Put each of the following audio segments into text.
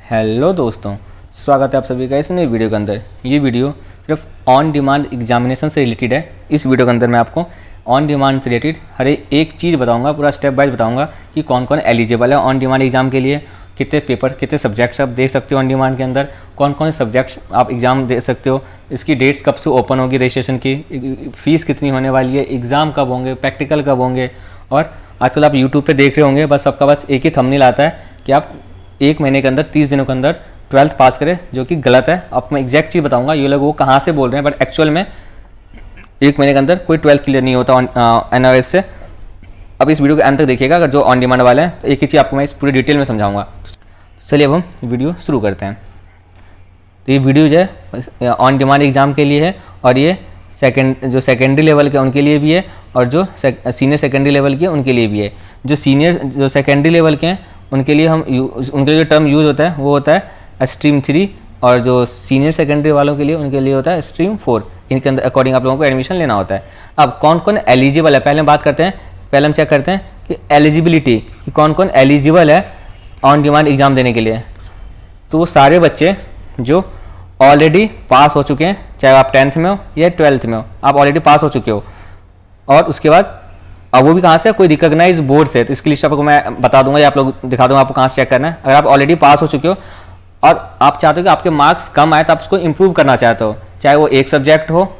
Hello दोस्तों, स्वागत है आप सभी का इस नई वीडियो के अंदर। ये वीडियो सिर्फ ऑन डिमांड एग्जामिनेशन से रिलेटेड है। इस वीडियो के अंदर मैं आपको ऑन डिमांड से रिलेटेड हर एक चीज़ बताऊंगा, पूरा स्टेप बाय बताऊंगा कि कौन कौन एलिजिबल है ऑन डिमांड एग्जाम के लिए, कितने पेपर कितने सब्जेक्ट्स आप दे सकते हो ऑन डिमांड के अंदर, कौन कौन से सब्जेक्ट्स आप एग्ज़ाम दे सकते हो, इसकी डेट्स कब से ओपन होगी रजिस्ट्रेशन की, फ़ीस कितनी होने वाली है, एग्ज़ाम कब होंगे, प्रैक्टिकल कब होंगे। और आजकल आप यूट्यूब पे देख रहे होंगे, बस आपका बस एक ही थंबनेल आता है कि आप एक महीने के अंदर 30 दिनों के अंदर 12th पास करें, जो कि गलत है। अब मैं एग्जैक्ट चीज़ बताऊंगा, ये लोग वो कहाँ से बोल रहे हैं, बट एक्चुअल में एक महीने के अंदर कोई 12th क्लियर नहीं होता NOS से। अब इस वीडियो के अंत तक देखिएगा, अगर जो ऑन डिमांड वाले हैं तो एक ही चीज़ आपको मैं इस पूरी डिटेल में समझाऊंगा। चलिए अब हम वीडियो शुरू करते हैं। तो ये वीडियो जो है ऑन डिमांड एग्ज़ाम के लिए है, और ये जो सेकेंडरी लेवल के उनके लिए भी है, और जो सीनियर सेकेंडरी लेवल के उनके लिए भी है। जो सेकेंडरी लेवल के हैं उनके लिए उनके लिए जो टर्म यूज़ होता है वो होता है स्ट्रीम 3, और जो सीनियर सेकेंडरी वालों के लिए उनके लिए होता है स्ट्रीम 4। इनके अंदर अकॉर्डिंग आप लोगों को एडमिशन लेना होता है। अब कौन कौन एलिजिबल है, पहले हम बात करते हैं, पहले हम चेक करते हैं कि एलिजिबिलिटी, कि कौन कौन एलिजिबल है ऑन डिमांड एग्ज़ाम देने के लिए। तो वो सारे बच्चे जो ऑलरेडी पास हो चुके हैं, चाहे आप 10th में हो या 12th में हो, आप ऑलरेडी पास हो चुके हो। और उसके बाद अब वो भी कहाँ से, कोई रिकॉग्नाइज बोर्ड से। तो इसकी लिस्ट आपको मैं बता दूंगा या आप लोग दिखा दूंगा आपको कहाँ से चेक करना है। अगर आप ऑलरेडी पास हो चुके हो और आप चाहते हो कि आपके मार्क्स कम आए, तो आप उसको इंप्रूव करना चाहते हो, चाहे वो एक सब्जेक्ट हो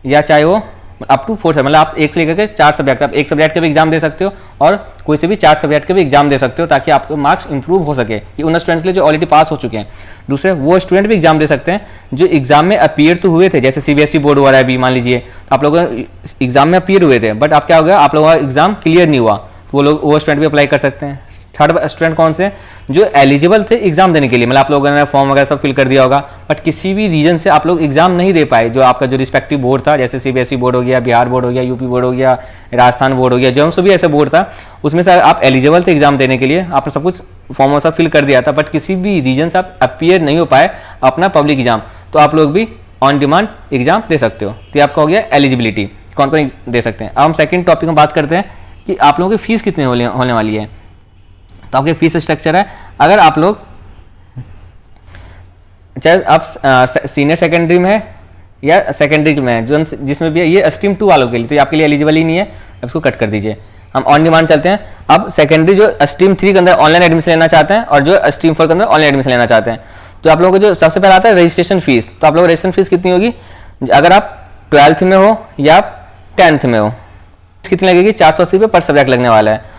या चाहे वो अप टू 4, मतलब आप एक से लेकर के 4 सब्जेक्ट, आप एक सब्जेक्ट के भी एग्जाम दे सकते हो और कोई से भी 4 सब्जेक्ट के भी एग्जाम दे सकते हो, ताकि आपके मार्क्स इंप्रूव हो सके। ये उन स्टूडेंट्स के लिए जो ऑलरेडी पास हो चुके हैं। दूसरे वो स्टूडेंट भी एग्जाम दे सकते हैं जो एग्जाम में अपीयर तो हुए थे, जैसे CBSE बोर्ड हो रहा है अभी, मान लीजिए आप लोग एग्जाम में अपीयर हुए थे, बट आप क्या हो गया, आप लोगों का एग्जाम क्लियर नहीं हुआ, तो वो स्टूडेंट भी अप्लाई कर सकते हैं। थर्ड स्टूडेंट कौन से, जो एलिजिबल थे एग्जाम देने के लिए, मतलब आप लोगों ने फॉर्म वगैरह सब फिल कर दिया होगा, बट किसी भी रीजन से आप लोग एग्जाम नहीं दे पाए, जो आपका जो रिस्पेक्टिव बोर्ड था, जैसे CBSE बोर्ड हो गया, बिहार बोर्ड हो गया, UP बोर्ड हो गया, राजस्थान बोर्ड हो गया, जो भी ऐसा बोर्ड था, उसमें से आप एलिजिबल थे एग्जाम देने के लिए, आपने सब कुछ फॉर्म सब फिल कर दिया था, बट किसी भी रीजन से आप अपीयर नहीं हो पाए अपना पब्लिक एग्जाम, तो आप लोग भी ऑन डिमांड एग्जाम दे सकते हो। तो आपका हो गया एलिजिबिलिटी, कौन कौन दे सकते हैं। अब हम सेकंड टॉपिक में बात करते हैं कि आप लोगों की फीस कितनी होने वाली है। तो आपके फीस स्ट्रक्चर है, अगर आप लोग चाहे आप सीनियर सेकेंडरी में है या सेकेंडरी में है, जो जिसमें भी है, ये स्ट्रीम 2 वालों के लिए, तो ये आपके लिए एलिजिबल ही नहीं है, अब इसको कट कर दीजिए। हम ऑन डिमांड चलते हैं। अब सेकेंडरी जो स्ट्रीम 3 के अंदर ऑनलाइन एडमिशन लेना चाहते हैं और जो स्ट्रीम 4 के अंदर ऑनलाइन एडमिशन लेना चाहते हैं, तो आप लोगों को जो सबसे पहले आता है रजिस्ट्रेशन फीस। तो आप लोग रजिस्ट्रेशन फीस कितनी होगी, अगर आप 12th में हो या आप 10th में हो, कितनी लगेगी, 480 रुपये पर सब्जेक्ट लगने वाला है।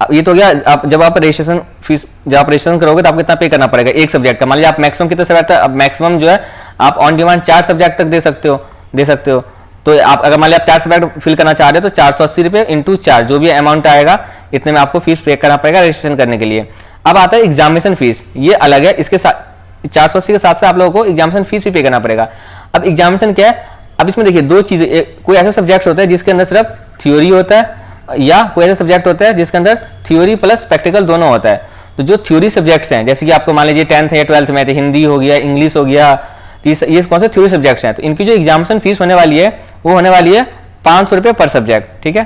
ये तो गया, आप जब आप रजिस्ट्रेशन फीस जब आप रजिस्ट्रेशन करोगे तो आपको कितना पे करना पड़ेगा एक सब्जेक्ट का। मान लीजिए आप मैक्सिमम कितने सब्जेक्ट, अब मैक्सिमम जो है आप ऑन डिमांड 4 सब्जेक्ट तक दे सकते हो। तो आप अगर मान लीजिए आप 4 सब्जेक्ट फिल करना चाह रहे हो, तो 480 रुपये इंटू 4, जो भी अमाउंट आएगा इतने में आपको फीस पे करना पड़ेगा रजिस्ट्रेशन करने के लिए। अब आता है एग्जामिनेशन फीस, ये अलग है, इसके साथ 480 के साथ से आप लोगों को एग्जामिनेशन फीस भी पे करना पड़ेगा। अब एग्जामिनेशन क्या है, अब इसमें देखिए दो चीजें, कोई ऐसा सब्जेक्ट होता है जिसके अंदर सिर्फ थ्योरी होता है, या कोई ऐसा सब्जेक्ट होता है जिसके अंदर थ्योरी प्लस प्रैक्टिकल दोनों होता है। तो जो थ्योरी सब्जेक्ट्स हैं, जैसे कि आपको मान लीजिए 10th या 12th में, तो हिंदी हो गया, इंग्लिश हो गया, ये कौन से थ्योरी सब्जेक्ट्स हैं, तो इनकी जो एग्जामिनेशन फीस होने वाली है वो होने वाली है 500 रुपये पर सब्जेक्ट, ठीक है,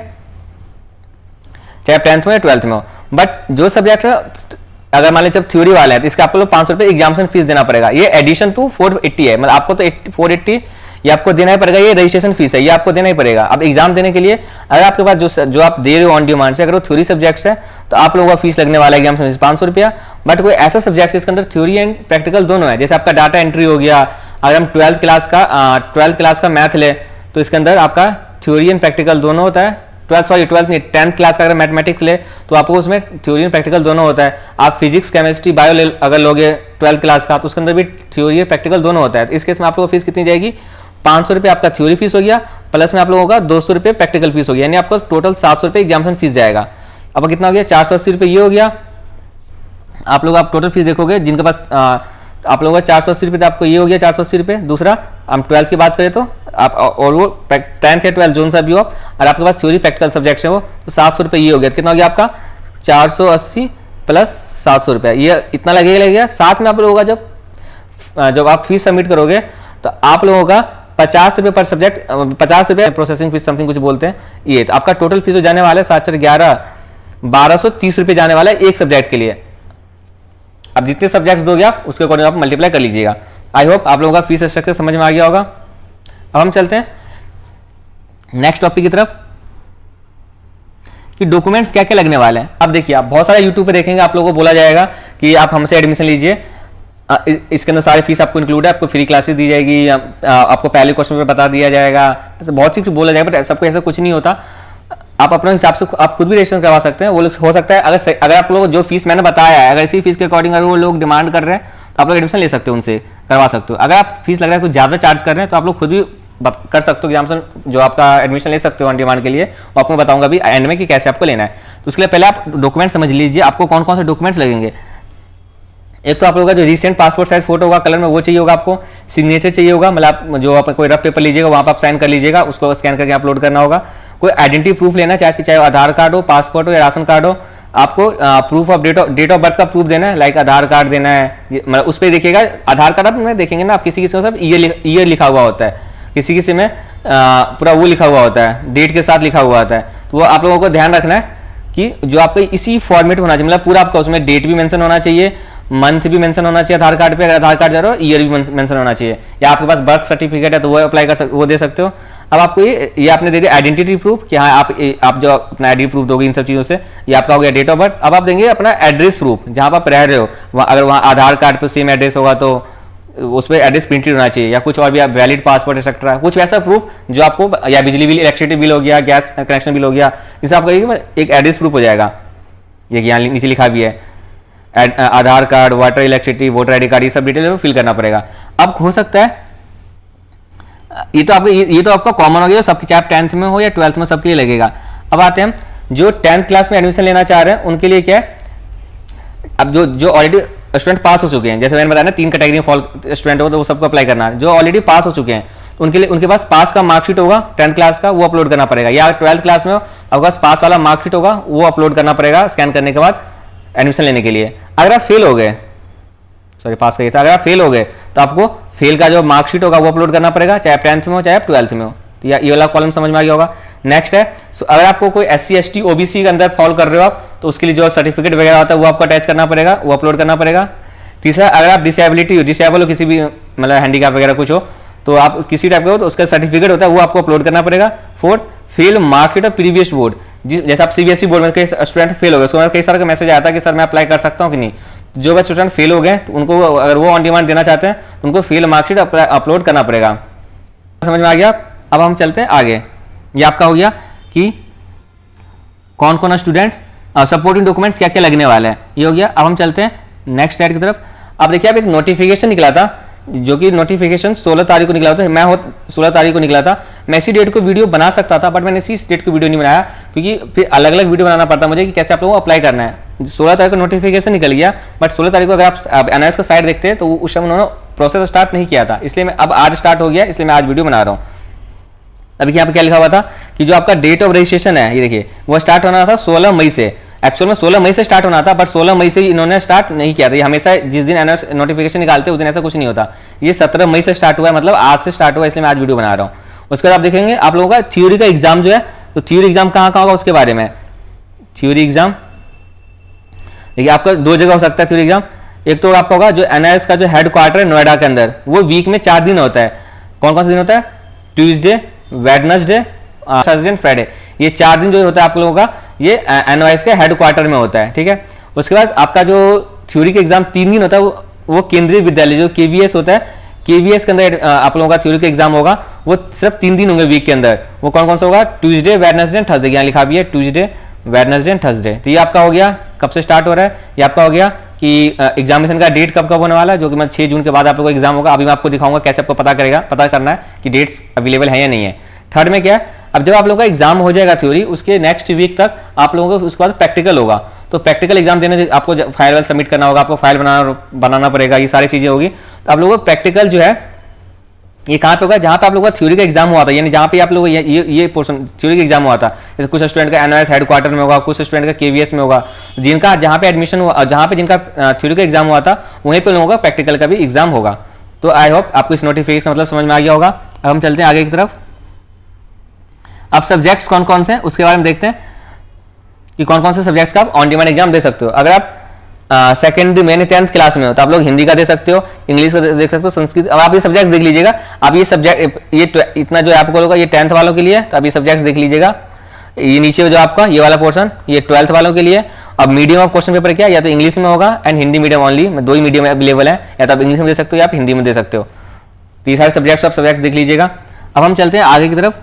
चाहे 10th में या 12th में हो। बट जो सब्जेक्ट अगर मान लीजिए जब थ्योरी वाला है, तो इसका आपको 500 रुपये एग्जामिनेशन फीस देना पड़ेगा। ये एडिशन टू 480 है, मतलब आपको तो 480 ये आपको देना ही पड़ेगा, ये रजिस्ट्रेशन फीस है, ये आपको देना ही पड़ेगा। अब एग्जाम देने के लिए अगर आपके पास जो आप दे रहे हो ऑन डिमांड से, अगर वो थ्योरी सब्जेक्ट्स है, तो आप लोगों का फीस लगने वाला है एग्जाम फीस 500 रुपया। बट कोई ऐसा सब्जेक्ट जिसके अंदर थ्योरी एंड प्रैक्टिकल दोनों है, जैसे आपका डाटा एंट्री हो गया, अगर हम 12th क्लास का मैथ ले, तो इसके अंदर आपका थ्योरी एंड प्रैक्टिकल दोनों होता है। 12th नहीं, 10th क्लास का अगर मैथमेटिक्स ले, तो आपको उसमें थ्योरी एंड प्रैक्टिकल दोनों होता है। आप फिजिक्स, केमिस्ट्री, बायो अगर लोगे 12th क्लास का, तो उसके अंदर भी थ्योरी और प्रैक्टिकल दोनों होता है। इस केस में आप लोगों को फीस कितनी जाएगी, 500 रुपये आपका थ्योरी फीस हो गया, प्लस में आप लोगों का 200 रुपये प्रैक्टिकल फीस हो गया, यानी आपको टोटल 700 रुपये एग्जामिनेशन फीस जाएगा। अब कितना हो गया, 480 रुपये ये हो गया। आप लोग आप टोटल फीस देखोगे, जिनके पास आप लोगों का 480 रुपये, तो आपको ये हो गया 480 रुपये। दूसरा हम 12th की बात करें तो आप, और वो 10th या 12th जोन सा भी हो, और आपके पास थ्योरी प्रैक्टिकल सब्जेक्ट है वो, तो 700 रुपये ये हो गया। कितना हो गया आपका, 480 प्लस 700 रुपये, ये इतना लगेगा। साथ में आप लोगों का जब आप फीस सबमिट करोगे, तो आप लोगों का 50 रुपये पर सब्जेक्ट, 50 रुपये प्रोसेसिंग फीस समथिंग कुछ बोलते हैं, ये तो आपका टोटल फीस जो जाने वाला है 7 4 11 1230 रुपये जाने वाला है एक सब्जेक्ट के लिए। अब अब जितने सब्जेक्ट्स दोगे आप उसके अकॉर्डिंग आप मल्टीप्लाई कर लीजिएगा। आई होप आप लोगों का फीस स्ट्रक्चर समझ में आ गया होगा। अब हम चलते हैं नेक्स्ट टॉपिक की तरफ कि डॉक्यूमेंट्स क्या क्या लगने वाले हैं। अब देखिए आप बहुत सारे यूट्यूब पे देखेंगे, आप लोगों को बोला जाएगा कि आप हमसे एडमिशन लीजिए, इसके अंदर सारी फीस आपको इंक्लूड है, आपको फ्री क्लासेस दी जाएगी, आपको पहले क्वेश्चन पे बता दिया जाएगा, ऐसे बहुत चीज बोला जाएगा, बट सबको ऐसा कुछ नहीं होता। आप अपने हिसाब से आप खुद भी रजिस्ट्रेशन करवा सकते हैं। वो हो सकता है अगर आप लोग जो फीस मैंने बताया है, अगर इसी फीस के अकॉर्डिंग अगर वो लोग डिमांड कर रहे हैं तो आप लोग एडमिशन ले सकते हो, उनसे करवा सकते हो। अगर आप फीस लग रहा है कुछ ज़्यादा चार्ज कर रहे हैं तो आप लोग खुद भी कर सकते हो एग्जाम से जो आपका एडमिशन ले सकते हो ऑन डिमांड के लिए। वो आपको बताऊंगा अभी एंड में कि कैसे आपको लेना है। तो उसके लिए पहले आप डॉक्यूमेंट समझ लीजिए, आपको कौन कौन से डॉक्यूमेंट्स लगेंगे। एक तो आप लोगों का जो रिसेंट पासपोर्ट साइज फोटो होगा कलर में वो चाहिए होगा, आपको सिग्नेचर चाहिए होगा, मतलब जो आप कोई रफ पेपर लीजिएगा वहां पर आप साइन कर लीजिएगा, उसको स्कैन करके अपलोड करना होगा। कोई आइडेंटिटी प्रूफ लेना, चाहे आधार कार्ड हो, पासपोर्ट हो या राशन कार्ड हो, आपको proof of date of birth का प्रूफ देना है, लाइक आधार कार्ड देना है। मतलब उस पर देखिएगा आधार कार्ड आप में देखेंगे ना, आप किसी किसी में सब ईयर लिखा हुआ होता है, किसी किसी में पूरा वो लिखा हुआ होता है, डेट के साथ लिखा हुआ होता है। तो वो आप लोगों को ध्यान रखना है कि जो आपका इसी फॉर्मेट में होना चाहिए, मतलब पूरा आपका उसमें डेट भी मेंशन होना चाहिए, मंथ भी मेंशन होना चाहिए आधार कार्ड पे, अगर आधार कार्ड जा रहा हो ईयर भी मेंशन होना चाहिए, या आपके पास बर्थ सर्टिफिकेट है तो वो अप्लाई वो दे सकते हो। अब आपको ये आपने दे दिया आइडेंटिटी प्रूफ कि हाँ आप जो अपना आईडी प्रूफ दोगे इन सब चीज़ों से, ये आपका हो गया डेट ऑफ बर्थ। अब आप देंगे अपना एड्रेस प्रूफ, जहाँ पर आप रह रहे हो अगर वहाँ आधार कार्ड पर सेम एड्रेस होगा तो उस पर एड्रेस प्रिंटेड होना चाहिए, या कुछ और भी आप वैलिड पासपोर्ट एक्सेट्रा, कुछ वैसा प्रूफ जो आपको, या बिजली बिल, इलेक्ट्रिसिटी बिल हो गया, गैस कनेक्शन बिल हो गया, जिससे आपका एक एड्रेस प्रूफ हो जाएगा। ये यहाँ नीचे लिखा भी है Aadhaar card, water, electricity, voter ID card, ये सब डिटेल फिल करना पड़ेगा। अब हो सकता है ये तो आपका कॉमन हो गया सबकी, चाहे 10th में हो या 12th में सबके लिए लगेगा। अब आते हैं जो 10th क्लास में एडमिशन लेना चाह रहे हैं उनके लिए क्या है। अब जो ऑलरेडी स्टूडेंट पास हो चुके हैं, जैसे मैंने बताया ना 3 कैटेगरी में स्टूडेंट हो तो वो सबको अप्लाई करना है। जो ऑलरेडी पास हो चुके हैं तो उनके लिए उनके पास पास का मार्कशीट होगा 10th क्लास का, वो अपलोड करना पड़ेगा, या 12th क्लास में आपके पास पास वाला मार्कशीट होगा वो अपलोड करना पड़ेगा स्कैन करने के बाद एडमिशन लेने के लिए। अगर आप फेल हो गए, सॉरी पास का ये था, अगर आप फेल हो गए तो आपको फेल का जो मार्कशीट होगा वो अपलोड करना पड़ेगा, चाहे 10th में हो चाहे 12th में हो। तो ये वाला कॉलम समझ में आ गया होगा। नेक्स्ट है अगर आपको कोई SC ST OBC के अंदर फॉल कर रहे हो आप तो उसके लिए जो सर्टिफिकेट वगैरह होता है वो आपको अटैच करना पड़ेगा, वो अपलोड करना पड़ेगा। तीसरा अगर आप डिसेबल हो, किसी भी मतलब हैंडीकैप वगैरह कुछ हो तो आप किसी टाइप का हो तो उसका सर्टिफिकेट होता है वो आपको अपलोड करना पड़ेगा। Fourth fail marksheet of previous board, जैसे आप CBSE बोर्ड में कई स्टूडेंट फेल हो गए, उसके कई सारे का मैसेज आता है कि सर मैं अप्लाई कर सकता हूँ कि नहीं। तो जो बच्चे स्टूडेंट फेल हो गए तो उनको अगर वो ऑन डिमांड देना चाहते हैं तो उनको फेल मार्कशीट अपलोड करना पड़ेगा। समझ में आ गया। अब हम चलते हैं आगे। ये आपका हो गया कि कौन कौन स्टूडेंट्स सपोर्टिंग डॉक्यूमेंट्स क्या क्या लगने वाले हैं, ये हो गया। अब हम चलते हैं नेक्स्ट स्लाइड की तरफ। अब देखिए आप एक नोटिफिकेशन निकला था, जो कि नोटिफिकेशन 16 तारीख को निकला था, 16 तारीख को निकला था। मैं इसी डेट को वीडियो बना सकता था बट मैंने इसी डेट को वीडियो नहीं बनाया क्योंकि फिर अलग अलग वीडियो बनाना पड़ता मुझे कि कैसे आप लोगों को अप्लाई करना है। 16 तारीख को नोटिफिकेशन निकल गया बट 16 तारीख को अगर आप एनआईएस का साइट देखते हैं तो उस समय उन्होंने प्रोसेस स्टार्ट नहीं किया था, इसलिए मैं अब आज स्टार्ट हो गया, इसलिए मैं आज वीडियो बना रहा हूँ। अभी यहाँ पे क्या लिखा हुआ था कि जो आपका डेट ऑफ रजिस्ट्रेशन है, ये देखिए वो स्टार्ट होना था 16 मई से। एक्चुअल में 16 मई से स्टार्ट होना था बट 16 मई से इन्होंने स्टार्ट नहीं किया था। ये हमेशा जिस दिन एनआईएस नोटिफिकेशन निकालते हैं उस दिन ऐसा कुछ नहीं होता। ये 17 मई से स्टार्ट हुआ है, मतलब आज से स्टार्ट हुआ है, इसलिए मैं आज वीडियो बना रहा हूँ। उसके बाद आप देखेंगे आप लोगों का थ्योरी का एग्जाम जो है, तो थ्योरी एग्जाम कहाँ कहाँ होगा उसके बारे में। थ्योरी एग्जाम देखिए आपका 2 जगह हो सकता है थ्योरी एग्जाम। एक तो आपका होगा जो एनआईएस का जो हेडक्वार्टर है नोएडा के अंदर, वो वीक में 4 दिन होता है। कौन कौन सा दिन होता है? Tuesday, Wednesday, Thursday and Friday. ये 4 दिन जो होता है आप लोगों का ये एनआईएस के हेडक्वार्टर में होता है, ठीक है। उसके बाद आपका जो थ्योरी का एग्जाम 3 दिन होता है वो केंद्रीय विद्यालय जो KVS होता है, KVS के अंदर आप लोगों का थ्योरी का एग्जाम होगा। वो सिर्फ 3 दिन होंगे वीक के अंदर। वो कौन कौन सा होगा? Tuesday, Wednesday and Thursday. यहाँ लिखा भी है ट्यूसडे, वेडनेसडे एंड थर्सडे। तो ये आपका हो गया कब से स्टार्ट हो रहा है। ये आपका हो गया कि एग्जामिनेशन का डेट कब कब होने वाला है, जो कि मैं 6 जून के बाद आप लोगों को एग्जाम होगा। अभी मैं आपको दिखाऊंगा कैसे आपको पता करना है कि डेट्स अवेलेबल है या नहीं है। थर्ड में क्या है, अब जब आप लोगों का एग्जाम हो जाएगा थ्योरी, उसके नेक्स्ट वीक तक आप लोगों को उसके बाद प्रैक्टिकल होगा। तो प्रैक्टिकल एग्जाम देने आपको फाइल सबमिट करना होगा, आपको फाइल बनाना पड़ेगा, ये सारी चीजें होगी। तो आप लोगों को प्रैक्टिकल जो है ये कहाँ पे होगा? जहाँ पे आप लोगों का थ्योरी का एग्जाम हुआ था, यानी जहाँ पे आप लोगों ये पोर्शन थ्योरी का एग्जाम हुआ था। जैसे कुछ स्टूडेंट का एनआईएस हेडक्वार्टर में होगा, कुछ स्टूडेंट का KVS में होगा। जिनका जहाँ पे एडमिशन हुआ, जहाँ पे जिनका थ्योरी का एग्जाम हुआ था वहीं पे लोगों का प्रैक्टिकल का भी एग्जाम होगा। तो आई होप आपको इस नोटिफिकेशन मतलब समझ में आ गया होगा। अब हम चलते हैं आगे की तरफ। अब सब्जेक्ट्स कौन कौन से हैं उसके बारे में देखते हैं कि कौन कौन से सब्जेक्ट्स का आप ऑन डिमांड एग्जाम दे सकते हो। अगर आप सेकेंड मैंने 10th क्लास में हो तो आप लोग हिंदी का दे सकते हो, इंग्लिश का देख सकते हो, संस्कृत। अब आप ये सब्जेक्ट देख लीजिएगा। अब ये सब्जेक्ट ये इतना जो आपको होगा ये 10th वालों के लिए, तो आप ये सब्जेक्ट्स देख लीजिएगा। ये नीचे जो आपका ये वाला पोर्शन ये 12th वालों के लिए। अब मीडियम ऑफ क्वेश्चन पेपर क्या, या तो इंग्लिश में होगा एंड हिंदी मीडियम ओनली, दो ही मीडियम अवेलेबल है, या तो आप इंग्लिश में दे सकते हो या आप हिंदी में दे सकते हो। तो ये सारे सब्जेक्ट्स आप सब्जेक्ट देख लीजिएगा। अब हम चलते हैं आगे की तरफ,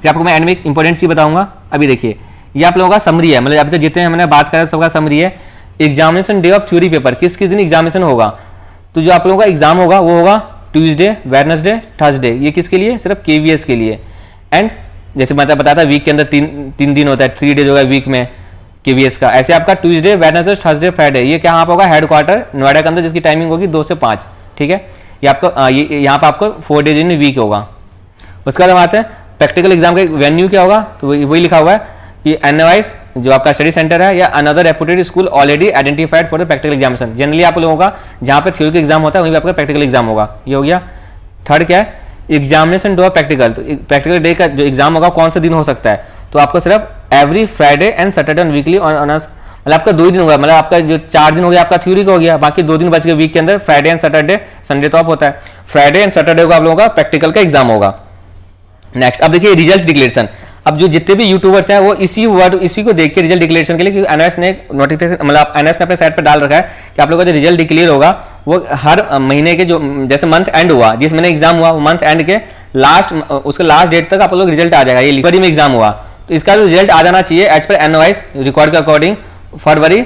फिर आपको मैं एंड में एक इंपॉर्टेंट चीज बताऊंगा। अभी देखिए ये आप लोगों का समरी है, मतलब अभी तक जितने हमने बात करा सबका समरी है। Examination day of theory paper किस किस दिन एग्जामिनेशन होगा, तो जो आप लोगों का एग्जाम होगा वो होगा ट्यूसडे, वेडनेसडे, थर्सडे। ये किसके लिए, सिर्फ केवीएस के लिए। एंड जैसे मैं बताया था वीक के अंदर तीन दिन होता है, 3 डेज होगा वीक में केवीएस का। ऐसे आपका ट्यूसडे, वेडनेसडे, थर्सडे, फ्राइडे ये क्या होगा हेडक्वार्टर नोएडा के अंदर, जिसकी टाइमिंग होगी 2 से 5। ठीक है, ये आपको यहाँ पर आपको 4 डेज इन वीक होगा। उसके बाद हम आते हैं प्रैक्टिकल एग्जाम का वेन्यू क्या होगा, तो वही लिखा हुआ है कि एनवाइस जो आपका स्टडी सेंटर है या another reputed school already identified for the practical examination. Generally आप लोगों का जहां पे थ्योरी का एग्जाम होता है वहीं पे आपका प्रैक्टिकल एग्जाम होगा। ये हो गया। थर्ड क्या है, एग्जामिनेशन डे ऑफ प्रैक्टिकल। तो प्रैक्टिकल डे का जो एग्जाम होगा कौन सा दिन हो सकता है, तो आपको सिर्फ every Friday and Saturday on weekly honours, मतलब आपका 2 ही दिन होगा। मतलब आपका जो 4 दिन हो गया आपका थ्योरी का हो गया, बाकी 2 दिन बच गए वीक के अंदर, फ्राइडे एंड सैटरडे। संडे तो ऑफ होता है। फ्राइडे एंड सैटरडे को आप लोगों का प्रैक्टिकल का एग्जाम होगा। नेक्स्ट अब देखिए रिजल्ट डिक्लेरेशन। अब जो जितने भी यूट्यूबर्स हैं वो इसी को देख के रिजल्ट डिक्लेरेशन के लिए, क्योंकि एनएस ने नोटिफिकेशन मतलब एनएस ने अपने साइट पर डाल रखा है कि आप लोगों का जो रिजल्ट डिक्लेयर होगा वो हर महीने के जो जैसे मंथ एंड हुआ, जिस महीने एग्जाम हुआ वो मंथ एंड के उसके लास्ट डेट तक आप लोग रिजल्ट आ जाएगा। ये फरवरी में एग्जाम हुआ तो इसका जो रिजल्ट आ जाना चाहिए एज पर एनवाइस रिकॉर्ड के अकॉर्डिंग फरवरी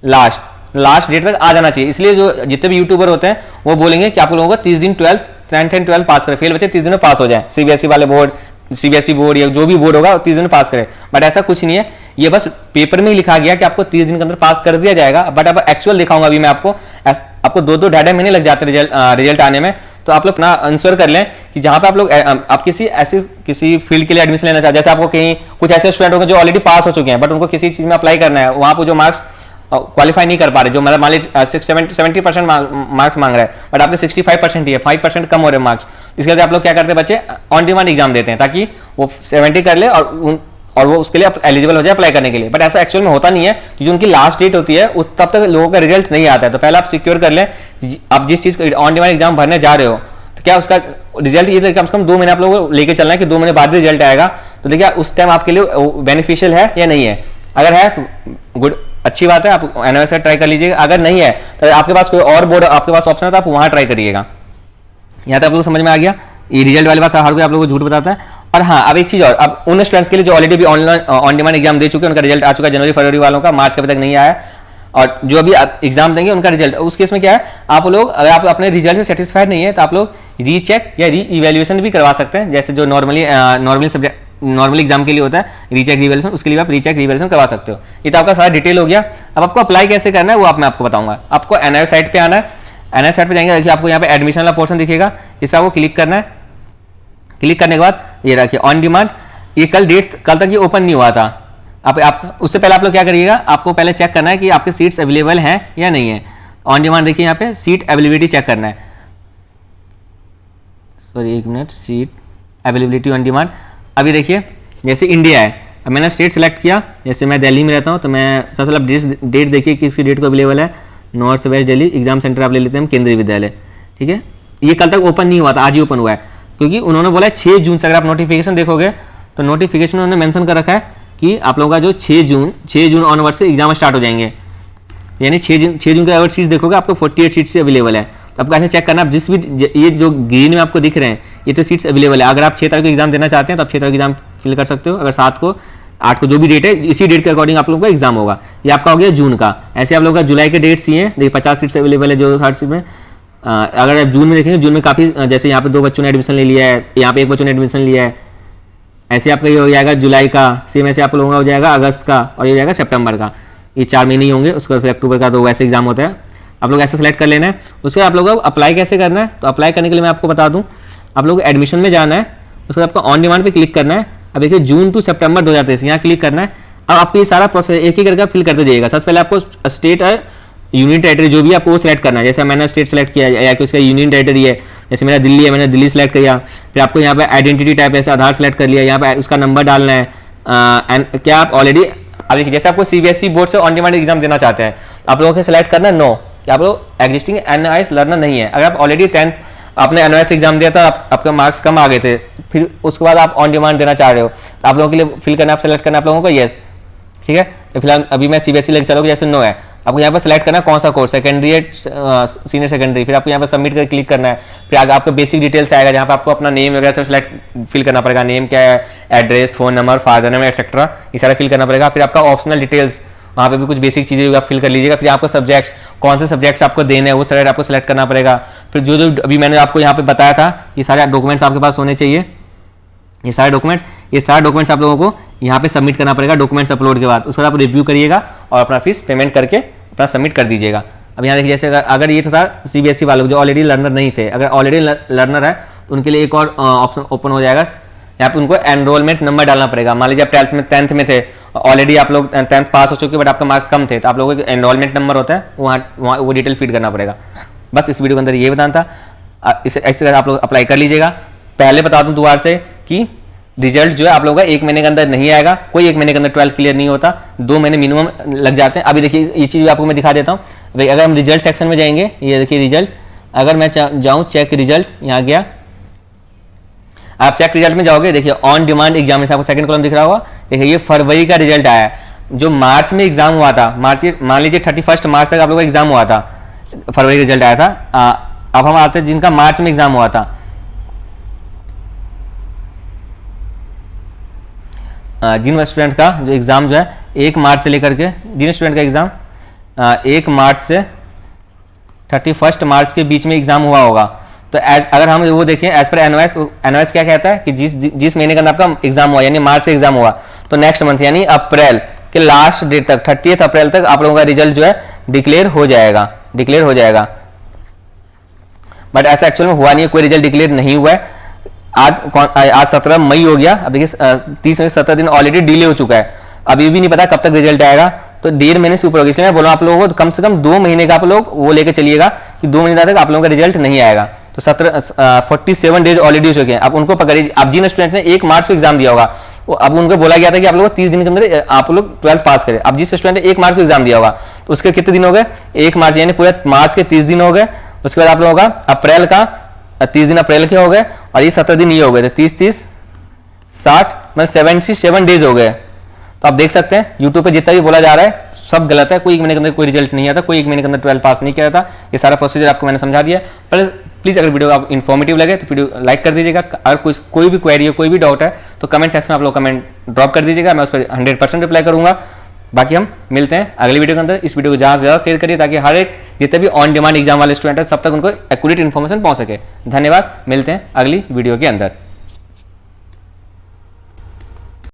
लास्ट डेट तक आ जाना चाहिए। इसलिए जो जितने भी यूट्यूबर होते हैं वो बोलेंगे कि आप लोगों को 30 दिन 10th एंड 12th पास करें, फेल बच्चे 30 दिन में पास हो जाए। सीबीएसई वाले बोर्ड, सीबीएसई बोर्ड या जो भी बोर्ड होगा 30 दिन में पास करें, बट ऐसा कुछ नहीं है। ये बस पेपर में ही लिखा गया कि आपको 30 दिन के अंदर पास कर दिया जाएगा, बट अब एक्चुअल दिखाऊंगा अभी मैं आपको 2-2 ढाई महीने लग जाते हैं रिजल्ट आने में। तो आप लोग अपना आंसर कर लें कि जहां पे आप लोग आप किसी फील्ड के लिए एडमिशन लेना चाहते हैं, जैसे आपको कहीं कुछ ऐसे स्टूडेंट होंगे जो ऑलरेडी पास हो चुके हैं बट उनको किसी चीज में अप्लाई करना है, वहां पर जो मार्क्स क्वालिफाई नहीं कर पा रहे, जो मतलब मान लीजिए 70% मार्क्स मांग रहा है बट आपके 65% ही है, 5% कम हो रहे मार्क्स। इसके लिए आप लोग क्या करते हैं, बच्चे ऑन डिमांड एग्जाम देते हैं ताकि वो 70 कर ले और वो उसके लिए एलिजिबल हो जाए अप्लाई करने के लिए। बट ऐसा एक्चुअल में होता नहीं है, क्योंकि उनकी लास्ट डेट होती है उस तब तक लोगों का रिजल्ट नहीं आता है। तो पहले आप सिक्योर कर लें, आप जिस चीज ऑन डिमांड एग्जाम भरने जा रहे हो तो क्या उसका रिजल्ट ये कम से कम 2 महीने आप लोगों को लेके चलना है कि 2 महीने बाद रिजल्ट आएगा। तो देखिए उस टाइम आपके लिए बेनिफिशियल है या नहीं है। अगर है तो गुड, अच्छी बात है, आप एनवाइस ट्राई कर लीजिएगा। अगर नहीं है तो आपके पास कोई और बोर्ड आपके पास ऑप्शन है तो आप वहां ट्राई करिएगा। यहाँ तक आप लोग समझ में आ गया। ये रिजल्ट वाली बात हर कोई आप लोगों को झूठ बताता है। और हाँ, अब एक चीज और, अब उन स्टूडेंट्स के लिए जो ऑलरेडी भी ऑनलाइन ऑन डिमांड एग्जाम दे चुके हैं, उनका रिजल्ट आ चुका है जनवरी फरवरी वालों का, मार्च का अभी तक नहीं आया। और जो अभी एग्जाम देंगे उनका रिजल्ट, उस केस में क्या है, आप लोग अगर आप अपने रिजल्ट से सेटिस्फाइड नहीं है तो आप लोग रीचेक या री इवेल्युएशन भी करवा सकते हैं। जैसे जो नॉर्मली एग्जाम के लिए होता है रीचेक रिवैल्यूएशन, उसके लिए आप रीचेक रिवैल्यूएशन करवा सकते हो। ये तो आपका सारा डिटेल हो गया। अब आपको अप्लाई कैसे करना है वो मैं आपको बताऊंगा। आपको एनआईएस साइट पे आना है, एनआईएस साइट पे जाएंगे, देखिए आपको यहाँ पे एडमिशन वाला पोर्शन दिखेगा, इस पर आपको क्लिक करना है। क्लिक करने के बाद ये रखिए ऑन डिमांड। ये कल तक ये ओपन नहीं हुआ था। आप उससे पहले आप लोग क्या करिएगा, आपको पहले चेक करना है कि आपके सीट्स अवेलेबल हैं या नहीं है। ऑन डिमांड देखिए यहाँ पे सीट अवेलेबिलिटी चेक करना है। सॉरी एक minute, seat availability on demand. अभी देखिए जैसे इंडिया है, अब मैंने स्टेट सेलेक्ट किया, जैसे मैं दिल्ली में रहता हूँ तो मैं सबसे पहले डेट देखिए कि किसी डेट को अवेलेबल है। North west Delhi exam centre आप ले लेते हैं केंद्रीय विद्यालय, ठीक है। ये कल तक ओपन नहीं हुआ था, आज ही ओपन हुआ है, क्योंकि उन्होंने बोला 6 जून से। अगर आप नोटिफिकेशन देखोगे तो नोटिफिकेशन उन्होंने मेंशन कर रखा है कि आप लोगों का जो 6 जून ऑनवर्ड से एग्जाम स्टार्ट हो जाएंगे। यानी 6 जून के अगर सीट्स देखोगे आपको 48 सीट्स अवेलेबल है। तो आपको ऐसे चेक करना, आप जिस भी ये जो ग्रीन में आपको दिख रहे हैं ये तो सीट्स अवेलेबल है। अगर आप 6 तारीख को एग्जाम देना चाहते हैं तो आप 6 तारीख एग्जाम फिल कर सकते हो। अगर 7 को 8 को जो भी डेट है इसी डेट के अकॉर्डिंग आप लोगों का एग्जाम होगा। ये आपका हो गया जून का। ऐसे आप लोगों का जुलाई के डेट्स ही हैं, देखिए 50 सीट्स अवेलेबल है जो 60 सीट में। अगर आप जून में देखेंगे, जून में काफ़ी, जैसे यहाँ पे 2 बच्चों ने एडमिशन ले लिया है, यहाँ पे 1 बच्चों ने एडमिशन लिया है। ऐसे आपका ये हो जाएगा जुलाई का, सेम ऐसे आप लोगों का हो जाएगा अगस्त का, और ये हो जाएगा सितंबर का। ये 4 महीने ही होंगे, उसके बाद फिर अक्टूबर का तो वैसे एग्जाम होता है। आप लोग ऐसे सेलेक्ट कर लेना है। उसके बाद आप लोगों को अप्लाई कैसे करना है, तो अप्लाई करने के लिए मैं आपको बता दूं, आप लोग एडमिशन में जाना है, उसके बाद आपको ऑन डिमांड पे क्लिक करना है। अब देखिए जून टू सितंबर 2023 यहाँ क्लिक करना है। अब आपको ये सारा प्रोसेस एक ही करके फिल करते जाइएगा। सबसे पहले आपको स्टेट और यूनियन टेरिटरी जो भी आपको वो सिलेक्ट करना है। जैसे मैंने स्टेट सेलेक्ट किया या कि उसका यूनियन टेरिटरी है, जैसे मेरा दिल्ली है, मैंने दिल्ली सेलेक्ट किया। फिर आपको यहाँ पे आइडेंटिटी टाइप ऐसे आधार सेलेक्ट कर लिया, यहाँ पे उसका नंबर डालना है। एंड क्या आप ऑलरेडी, अब देखिए जैसे आपको सीबीएसई बोर्ड से ऑन डिमांड एग्जाम देना चाहते हैं आप लोगों को सेलेक्ट करना है नो, कि आप लोग एग्जिस्टिंग एनवाइस लर्नर नहीं है। अगर आप ऑलरेडी 10th आपने एनवाइस एग्जाम दिया था, आपका मार्क्स कम आ गए थे, फिर उसके बाद आप ऑन डिमांड देना चाह रहे हो, तो आप लोगों के लिए फिल करना, आप सेलेक्ट करना आप लोगों को येस, ठीक है। तो फिलहाल अभी मैं सीबीएसई लेकर चलोगे, जैसे नो है, आपको यहाँ पर सेलेक्ट करना कौन सा कोर्स, सेकेंडरी है सीनियर सेकेंडरी, फिर आपको यहाँ पर सबमिट कर क्लिक करना है। फिर आगे आपको बेसिक डिटेल्स आएगा, जहाँ पर आपको अपना नेम वगैरह सब सेलेक्ट फिल करना पड़ेगा, नेम क्या है, address, phone number, father name etcetera, ये सारा फिल करना पड़ेगा। फिर आपका ऑप्शनल डिटेल्स, वहाँ पे भी कुछ बेसिक चीज़ें आप फिल कर लीजिएगा। फिर आपको सब्जेक्ट्स, कौन से सब्जेक्ट्स आपको देने हैं वो सारे आपको सेलेक्ट करना पड़ेगा। फिर जो जो अभी मैंने आपको यहाँ पे बताया था, ये सारे डॉक्यूमेंट्स आपके पास होने चाहिए, ये सारे डॉक्यूमेंट्स आप लोगों को यहाँ पे सबमिट करना पड़ेगा। डॉक्यूमेंट्स अपलोड के बाद उसके बाद आप रिव्यू करिएगा और अपना फीस पेमेंट करके अपना सबमिट कर दीजिएगा। अब यहाँ देखिए, जैसे अगर ये था सीबीएसई वालों जो ऑलरेडी लर्नर नहीं थे, अगर ऑलरेडी लर्नर है तो उनके लिए एक और ऑप्शन ओपन हो जाएगा। यहाँ पे उनको एनरोलमेंट नंबर डालना पड़ेगा। मान लीजिए आप 10th में थे, ऑलरेडी आप लोग 10th पास हो चुके, बट आपका मार्क्स कम थे, तो आप लोगों को एनरोलमेंट नंबर होता है, वहाँ वो डिटेल फीड करना पड़ेगा। बस इस वीडियो के अंदर ये बताना था, इस तरह आप लोग अप्लाई कर लीजिएगा। पहले बता दूं दोबारा से कि रिजल्ट जो है आप लोगों का 1 महीने के अंदर नहीं आएगा, कोई 1 महीने के अंदर 12th क्लियर नहीं होता, 2 महीने मिनिमम लग जाते हैं। अभी देखिए ये चीज़ आपको मैं दिखा देता हूँ। अगर हम रिजल्ट सेक्शन में जाएंगे, ये देखिए रिजल्ट, अगर मैं जाऊँ चेक रिजल्ट, यहाँ गया, आप चेक रिजल्ट में जाओगे, देखिए ऑन डिमांड एग्जामिनेशन, आपको सेकंड कॉलम दिख रहा होगा, देखिए ये फरवरी का रिजल्ट आया है। जो मार्च में एग्जाम हुआ था, मान लीजिए 31 मार्च तक आप लोगों का एग्जाम हुआ था, फरवरी का रिजल्ट आया था। अब हम आते हैं जिनका मार्च में एग्जाम हुआ था, जिन स्टूडेंट का जो एग्जाम जो है 1 मार्च से लेकर के, जिन स्टूडेंट का एग्जाम 1 मार्च से 31 मार्च के बीच में एग्जाम हुआ होगा, तो अगर हम वो देखें एज पर एनवाइस क्या कहता है कि जिस महीने के अंदर आपका एग्जाम हुआ, यानी मार्च से एग्जाम हुआ, तो नेक्स्ट मंथ यानी अप्रैल के लास्ट डेट तक, 30 अप्रैल तक आप लोगों का रिजल्ट जो है डिक्लेयर हो जाएगा। बट ऐसा एक्चुअल में हुआ नहीं है, कोई रिजल्ट डिक्लेयर नहीं हुआ है। आज 17 मई हो गया, अब देखिए 30 में 17 दिन ऑलरेडी डिले हो चुका है, अभी भी नहीं पता कब तक रिजल्ट आएगा, तो 1.5 महीने से ऊपर होगा। इसलिए मैं बोल रहा हूँ आप लोगों को कम से कम 2 महीने का आप लोग वो लेके चलिएगा कि 2 महीने तक आप लोगों का रिजल्ट नहीं आएगा। तो 47 डेज ऑलरेडी हो चुके हैं। अब उनको पकड़िए, अब जिन स्टूडेंट ने 1 मार्च को एग्जाम दिया होगा, अब उनको बोला गया था कि आप लोग 30 दिन के अंदर आप लोग 12th पास करें। अब जिस स्टूडेंट ने 1 मार्च को एग्जाम दिया होगा, तो उसके कितने दिन हो गए, 1 मार्च यानी पूरे मार्च के 30 दिन हो गए। उसके बाद आप लोगों का अप्रैल का 30 दिन अप्रैल के हो गए, और ये 17 दिन ये हो गए थे, 30 60 मतलब 77 डेज हो गए। तो आप देख सकते हैं यूट्यूब पे जितना भी बोला जा रहा है सब गलत है। कोई 1 महीने के अंदर कोई रिजल्ट नहीं आता, कोई 1 महीने के अंदर 12th पास नहीं किया था। ये सारा प्रोसीजर आपको मैंने समझा दिया। प्लीज़ अगर वीडियो आप इन्फॉर्मेटिव लगे तो वीडियो लाइक कर दीजिएगा। अगर कोई भी क्वेरी हो, कोई भी डाउट है, तो कमेंट सेक्शन में आप लोग कमेंट ड्रॉप कर दीजिएगा, मैं उस पर 100% रिप्लाई करूंगा। बाकी हम मिलते हैं अगली वीडियो के अंदर। इस वीडियो को ज़्यादा से ज़्यादा शेयर करिए ताकि हर एक जितने भी ऑन डिमांड एग्जाम वाले स्टूडेंट है सब तक उनको एक्यूरेट इन्फॉर्मेशन पहुंच सके। धन्यवाद, मिलते हैं अगली वीडियो के अंदर।